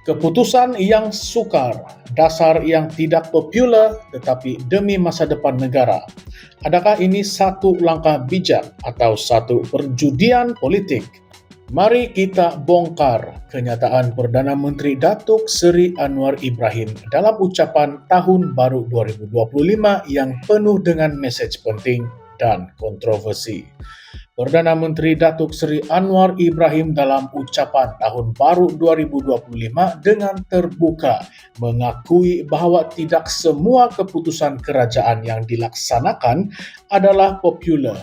Keputusan yang sukar, dasar yang tidak populer tetapi demi masa depan negara. Adakah ini satu langkah bijak atau satu perjudian politik? Mari kita bongkar kenyataan Perdana Menteri Datuk Seri Anwar Ibrahim dalam ucapan Tahun Baru 2025 yang penuh dengan mesej penting dan kontroversi. Perdana Menteri Datuk Seri Anwar Ibrahim dalam ucapan Tahun Baru 2025 dengan terbuka mengakui bahawa tidak semua keputusan kerajaan yang dilaksanakan adalah popular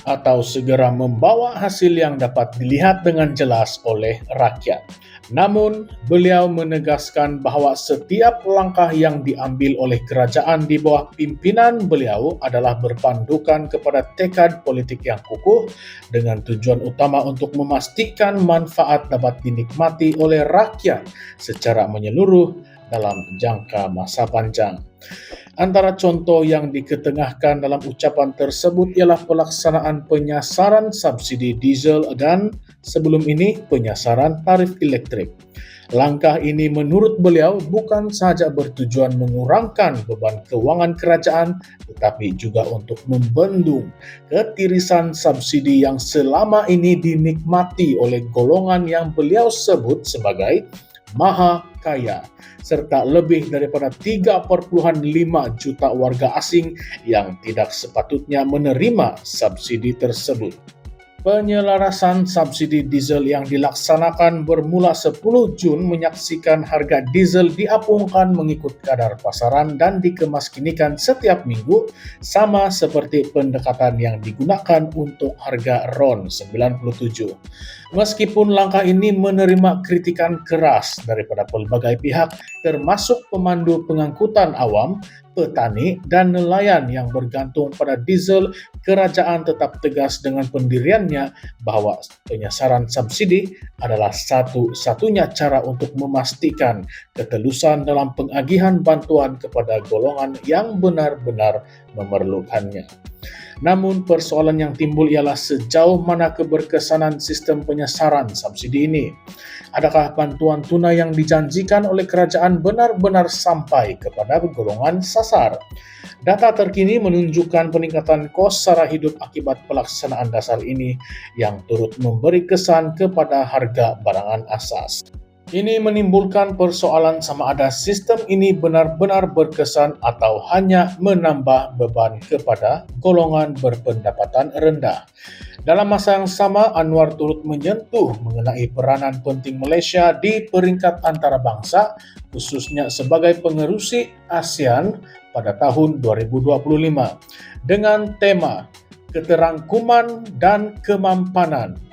atau segera membawa hasil yang dapat dilihat dengan jelas oleh rakyat. Namun, beliau menegaskan bahawa setiap langkah yang diambil oleh kerajaan di bawah pimpinan beliau adalah berpandukan kepada tekad politik yang kukuh dengan tujuan utama untuk memastikan manfaat dapat dinikmati oleh rakyat secara menyeluruh dalam jangka masa panjang. Antara contoh yang diketengahkan dalam ucapan tersebut ialah pelaksanaan penyasaran subsidi diesel dan sebelum ini penyasaran tarif elektrik. Langkah ini menurut beliau bukan sahaja bertujuan mengurangkan beban kewangan kerajaan tetapi juga untuk membendung ketirisan subsidi yang selama ini dinikmati oleh golongan yang beliau sebut sebagai maha kaya serta lebih daripada 3,5 juta warga asing yang tidak sepatutnya menerima subsidi tersebut. Penyelarasan subsidi diesel yang dilaksanakan bermula 10 Jun menyaksikan harga diesel diapungkan mengikut kadar pasaran dan dikemaskinikan setiap minggu sama seperti pendekatan yang digunakan untuk harga RON 97. Meskipun langkah ini menerima kritikan keras daripada pelbagai pihak termasuk pemandu pengangkutan awam, petani dan nelayan yang bergantung pada diesel, kerajaan tetap tegas dengan pendiriannya bahawa penyasaran subsidi adalah satu-satunya cara untuk memastikan ketelusan dalam pengagihan bantuan kepada golongan yang benar-benar memerlukannya. Namun persoalan yang timbul ialah sejauh mana keberkesanan sistem penyasaran subsidi ini. Adakah bantuan tunai yang dijanjikan oleh kerajaan benar-benar sampai kepada golongan sasar? Data terkini menunjukkan peningkatan kos sara hidup akibat pelaksanaan dasar ini yang turut memberi kesan kepada harga barangan asas. Ini menimbulkan persoalan sama ada sistem ini benar-benar berkesan atau hanya menambah beban kepada golongan berpendapatan rendah. Dalam masa yang sama, Anwar turut menyentuh mengenai peranan penting Malaysia di peringkat antarabangsa, khususnya sebagai pengerusi ASEAN pada tahun 2025, dengan tema Keterangkuman dan Kemampanan.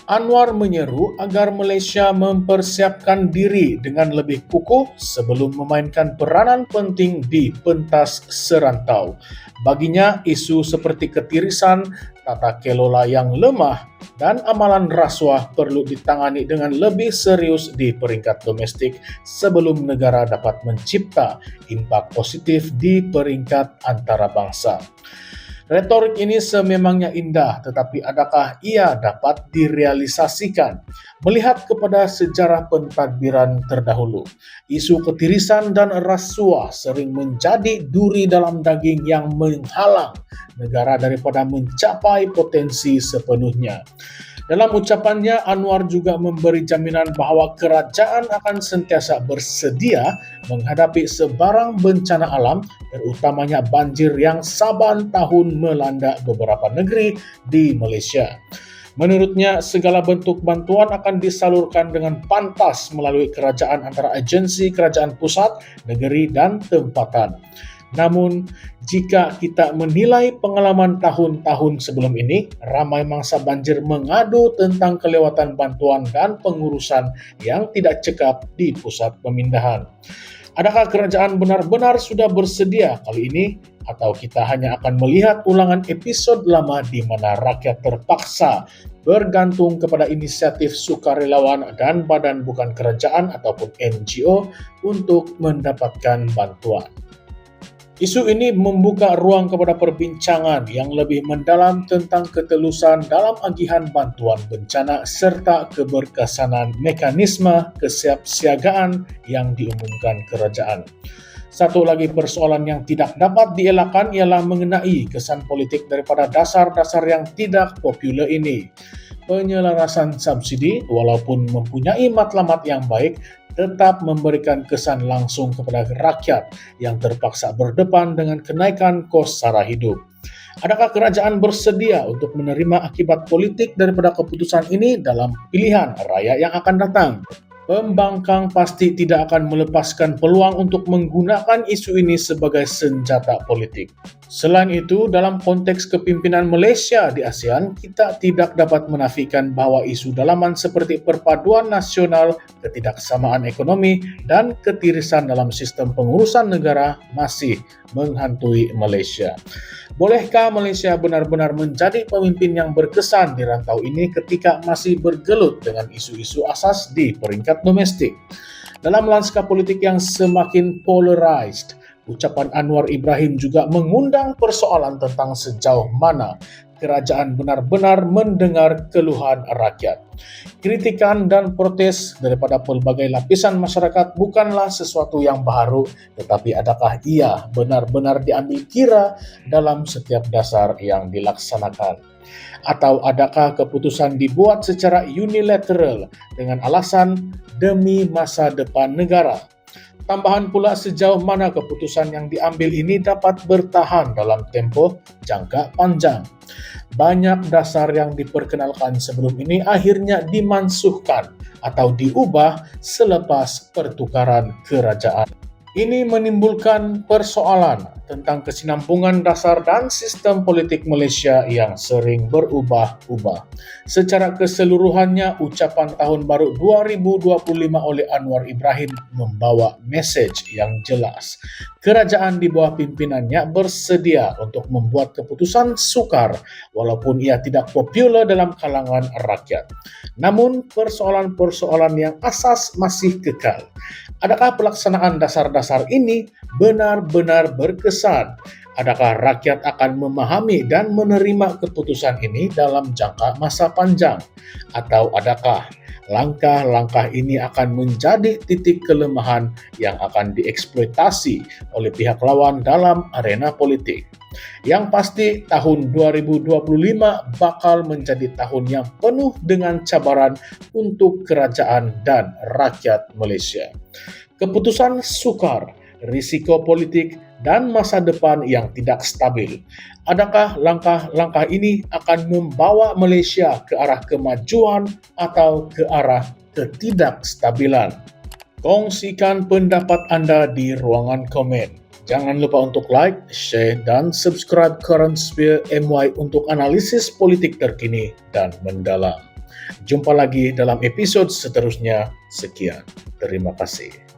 Anwar menyeru agar Malaysia mempersiapkan diri dengan lebih kukuh sebelum memainkan peranan penting di pentas serantau. Baginya, isu seperti ketirisan, tata kelola yang lemah, dan amalan rasuah perlu ditangani dengan lebih serius di peringkat domestik sebelum negara dapat mencipta impak positif di peringkat antarabangsa. Retorik ini sememangnya indah, tetapi adakah ia dapat direalisasikan? Melihat kepada sejarah pentadbiran terdahulu, isu ketirisan dan rasuah sering menjadi duri dalam daging yang menghalang negara daripada mencapai potensi sepenuhnya. Dalam ucapannya, Anwar juga memberi jaminan bahawa kerajaan akan sentiasa bersedia menghadapi sebarang bencana alam, terutamanya banjir yang saban tahun melanda beberapa negeri di Malaysia. Menurutnya, segala bentuk bantuan akan disalurkan dengan pantas melalui kerajaan antara agensi kerajaan pusat, negeri dan tempatan. Namun, jika kita menilai pengalaman tahun-tahun sebelum ini, ramai mangsa banjir mengadu tentang kelewatan bantuan dan pengurusan yang tidak cekap di pusat pemindahan. Adakah kerajaan benar-benar sudah bersedia kali ini? Atau kita hanya akan melihat ulangan episod lama di mana rakyat terpaksa bergantung kepada inisiatif sukarelawan dan badan bukan kerajaan ataupun NGO untuk mendapatkan bantuan? Isu ini membuka ruang kepada perbincangan yang lebih mendalam tentang ketelusan dalam agihan bantuan bencana serta keberkesanan mekanisme kesiapsiagaan yang diumumkan kerajaan. Satu lagi persoalan yang tidak dapat dielakkan ialah mengenai kesan politik daripada dasar-dasar yang tidak populer ini. Penyelarasan subsidi, walaupun mempunyai matlamat yang baik, tetap memberikan kesan langsung kepada rakyat yang terpaksa berdepan dengan kenaikan kos sara hidup. Adakah kerajaan bersedia untuk menerima akibat politik daripada keputusan ini dalam pilihan raya yang akan datang? Pembangkang pasti tidak akan melepaskan peluang untuk menggunakan isu ini sebagai senjata politik. Selain itu, dalam konteks kepimpinan Malaysia di ASEAN, kita tidak dapat menafikan bahwa isu dalaman seperti perpaduan nasional, ketidaksamaan ekonomi, dan ketirisan dalam sistem pengurusan negara masih menghantui Malaysia. Bolehkah Malaysia benar-benar menjadi pemimpin yang berkesan di rantau ini ketika masih bergelut dengan isu-isu asas di peringkat domestik? Dalam lanskap politik yang semakin polarized, ucapan Anwar Ibrahim juga mengundang persoalan tentang sejauh mana kerajaan benar-benar mendengar keluhan rakyat. Kritikan dan protes daripada pelbagai lapisan masyarakat bukanlah sesuatu yang baru, tetapi adakah ia benar-benar diambil kira dalam setiap dasar yang dilaksanakan? Atau adakah keputusan dibuat secara unilateral dengan alasan demi masa depan negara? Tambahan pula sejauh mana keputusan yang diambil ini dapat bertahan dalam tempoh jangka panjang. Banyak dasar yang diperkenalkan sebelum ini akhirnya dimansuhkan atau diubah selepas pertukaran kerajaan. Ini menimbulkan persoalan tentang kesinambungan dasar dan sistem politik Malaysia yang sering berubah-ubah. Secara keseluruhannya, ucapan tahun baru 2025 oleh Anwar Ibrahim membawa mesej yang jelas. Kerajaan di bawah pimpinannya bersedia untuk membuat keputusan sukar walaupun ia tidak populer dalam kalangan rakyat. Namun, persoalan-persoalan yang asas masih kekal. Adakah pelaksanaan dasar-dasar ini benar-benar berkesan? Adakah rakyat akan memahami dan menerima keputusan ini dalam jangka masa panjang? Atau adakah langkah-langkah ini akan menjadi titik kelemahan yang akan dieksploitasi oleh pihak lawan dalam arena politik? Yang pasti, tahun 2025 bakal menjadi tahun yang penuh dengan cabaran untuk kerajaan dan rakyat Malaysia. Keputusan sukar, risiko politik, dan masa depan yang tidak stabil. Adakah langkah-langkah ini akan membawa Malaysia ke arah kemajuan atau ke arah ketidakstabilan? Kongsikan pendapat Anda di ruangan komen. Jangan lupa untuk like, share, dan subscribe Current Sphere MY untuk analisis politik terkini dan mendalam. Jumpa lagi dalam episod seterusnya. Sekian. Terima kasih.